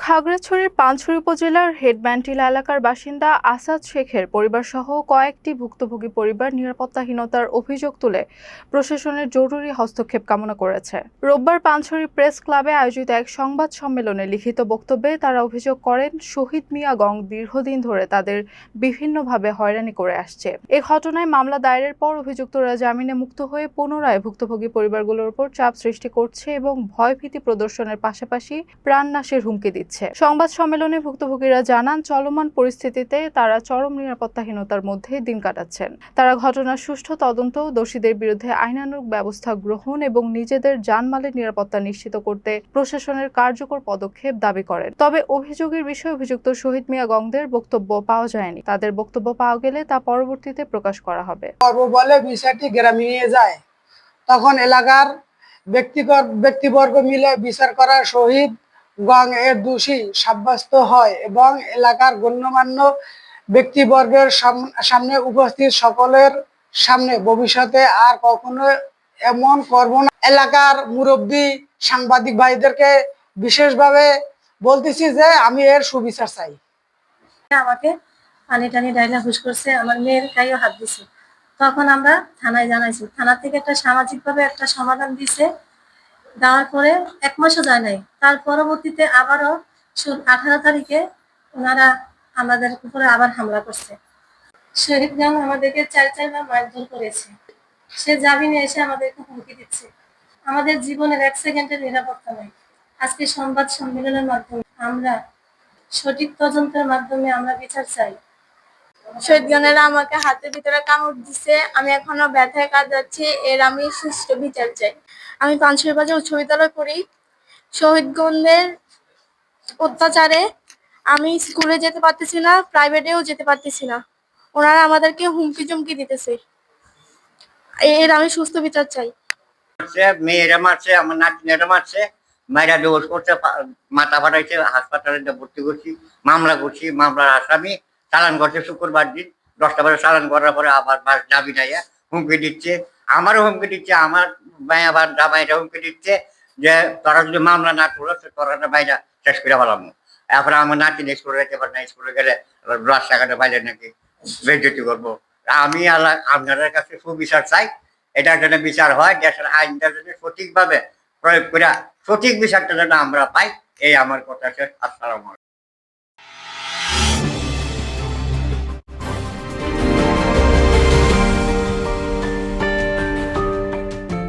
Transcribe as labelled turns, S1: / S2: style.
S1: খাগড়াছড়ির পানছড়ি উপজেলার হেডম্যান্টিলা এলাকার বাসিন্দা আসাদ শেখের পরিবারসহ কয়েকটি ভুক্তভোগী পরিবার নিরাপত্তাহীনতার অভিযোগ তুলে প্রশাসনের জরুরি হস্তক্ষেপ কামনা করেছে। রোববার পানছড়ি প্রেস ক্লাবে আয়োজিত এক সংবাদ সম্মেলনে লিখিত বক্তব্যে তারা অভিযোগ করেন, শহীদ মিয়া গং দীর্ঘদিন ধরে তাদের বিভিন্নভাবে হয়রানি করে আসছে। এ ঘটনায় মামলা দায়েরের পর অভিযুক্তরা জামিনে মুক্ত হয়ে পুনরায় ভুক্তভোগী পরিবারগুলোর উপর চাপ সৃষ্টি করছে এবং ভয়ভীতি প্রদর্শনের পাশাপাশি প্রাণনাশের হুমকি দিচ্ছে। সংবাদ সম্মেলনে ভুক্তভোগীরা জানান, চলমান পরিস্থিতিতে তারা চরম নিরাপত্তাহীনতার মধ্যে দিন কাটাচ্ছেন। তারা ঘটনার সুষ্ঠু তদন্ত, দোষীদের বিরুদ্ধে আইনানুগ ব্যবস্থা গ্রহণ এবং নিজেদের জানমালের নিরাপত্তা নিশ্চিত করতে প্রশাসনের কার্যকর পদক্ষেপ দাবি করেন। তবে অভিযোগের বিষয়ে অভিযুক্ত শহীদ মিয়া গংদের বক্তব্য পাওয়া যায়নি। তাদের বক্তব্য পাওয়া গেলে তা পরবর্তীতে প্রকাশ করা হবে।
S2: বলে বিষয়টি গ্রামে নিয়ে যায়, তখন এলাকার ব্যক্তিবর্গ মিলে বিচার করা শহীদ গং এর দোষী সাব্যস্ত হয় এবং এলাকার গণ্যমান্য ব্যক্তিবর্গের সামনে উপস্থিত সকলের সামনে ভবিষ্যতে আর কখনো এমন করব না। এলাকার মুরব্বী সাংবাদিক ভাইদেরকে বিশেষভাবে বলতেছি যে আমি এর সুবিচার চাই।
S3: আমাকে পানি টানি ডাইলা হুশ করছে, আমার মেয়ের গায়েও হাত দিছে। তখন আমরা থানায় জানাইছি, থানা থেকে একটা সামাজিকভাবে একটা সমাধান দিছে। দেওয়ার পরে 1 মাসও যায় নাই। তার পরবর্তীতে আবারও 18 তারিখে ওনারা আমাদের উপরে আবার হামলা করছে। শহীদ গং আমাদেরকে 4বার মারধর করেছে। সে জামিনে এসে আমাদেরকে হুমকি দিচ্ছে। আমাদের জীবনের 1 সেকেন্ডের নিরাপত্তা নেই। আজকে সংবাদ সম্মেলনের মাধ্যমে আমরা সঠিক তদন্তের মাধ্যমে আমরা বিচার চাই।
S4: শহীদ গণেরা আমাকে হাতের ভিতরে কামড় দিছে, আমি এখনো ব্যথায় কাঁদাচ্ছি, এর আমি সুষ্ঠু বিচার চাই। আমি পানছড়ি বাজার উচ্চ বিদ্যালয়ে পড়ি। শহীদ গণের অত্যাচারে আমি স্কুলে যেতে পারতেছি না, প্রাইভেটেও যেতে পারতেছি না। ওনারা আমাদেরকে হুমকি চুমকি দিতেছে, এর আমি সুস্থ বিচার চাই।
S5: মেয়েরা মারছে, আমার নাতিনেরা মারছে, মায়েরা ডিভোর্স করছে, মাথা ফাটাইছে, হাসপাতালে ভর্তি করছি, মামলা করছি। মামলার আসামি চালান করছে শুক্রবার দিন 10টা বাজে। চালান করার পরে আবার যাবি না, হুমকি দিচ্ছে, আমারও হুমকি দিচ্ছে, আমার মায়া আবার জামাইটা হুমকি দিচ্ছে যে তোরা যদি মামলা না করো তোরা বাইরে শেষ করে পেলাম। এরপরে আমার নাতি স্কুলে যেতে পারে না, স্কুলে গেলে রাস্তাঘাটে বাইরে নাকি বেজ্জতি করবো। আমি আপনাদের কাছে সুবিচার চাই, এটার জন্য বিচার হয়, দেশের আইনটা যদি সঠিকভাবে প্রয়োগ করে সঠিক বিচারটা যেন আমরা পাই, এই আমার কথা শেষ। আসসালামু আলাইকুম।